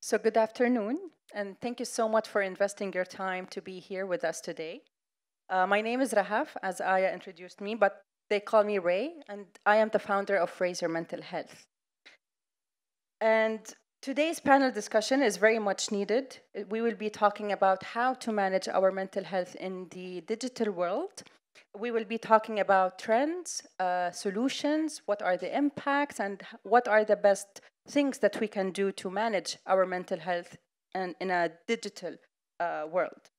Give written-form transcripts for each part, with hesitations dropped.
So good afternoon, and thank you so much for investing your time to be here with us today. My name is Rahaf, as Aya introduced me, but they call me Ray, and I am the founder of Raise Your Mental Health. And today's panel discussion is very much needed. We will be talking about how to manage our mental health in the digital world. We will be talking about trends, solutions, what are the impacts, and what are the best things that we can do to manage our mental health in a digital world.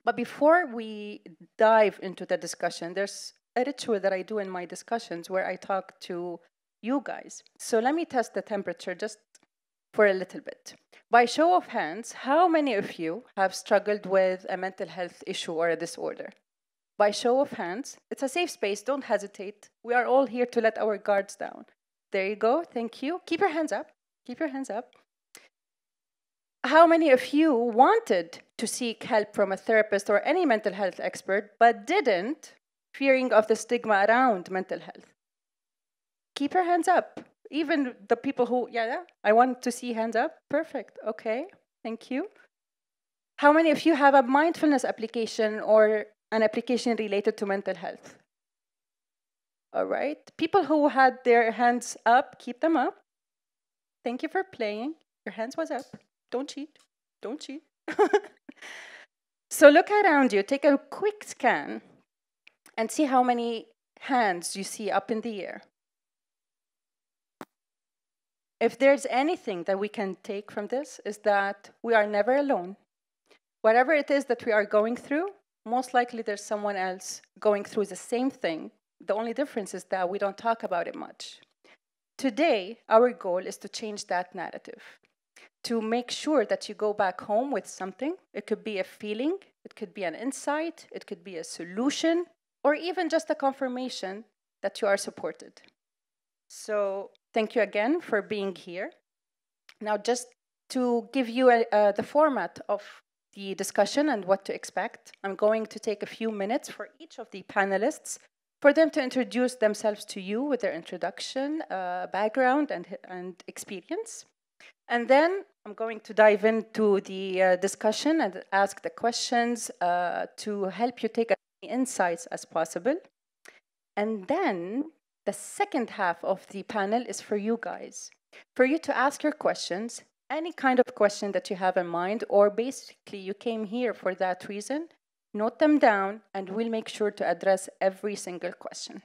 But before we dive into the discussion, there's a ritual that I do in my discussions where I talk to you guys. So let me test the temperature just for a little bit. By show of hands, how many of you have struggled with a mental health issue or a disorder? By show of hands, it's a safe space, don't hesitate. We are all here to let our guards down. There you go, thank you. Keep your hands up, keep your hands up. How many of you wanted to seek help from a therapist or any mental health expert, but didn't, fearing of the stigma around mental health? Keep your hands up. Even the people who, yeah, I want to see hands up. Perfect, okay, thank you. How many of you have a mindfulness application or an application related to mental health? All right, people who had their hands up, keep them up. Thank you for playing. Your hands was up. Don't cheat, don't cheat. So look around you, take a quick scan and see how many hands you see up in the air. If there's anything that we can take from this is that we are never alone. Whatever it is that we are going through, most likely there's someone else going through the same thing. The only difference is that we don't talk about it much. Today, our goal is to change that narrative, to make sure that you go back home with something. It could be a feeling, it could be an insight, it could be a solution, or even just a confirmation that you are supported. So thank you again for being here. Now, just to give you the format of the discussion and what to expect, I'm going to take a few minutes for each of the panelists for them to introduce themselves to you with their introduction, background, and experience. And then I'm going to dive into the discussion and ask the questions to help you take as many insights as possible. And then the second half of the panel is for you guys, for you to ask your questions, any kind of question that you have in mind, or basically you came here for that reason. Note them down, and we'll make sure to address every single question.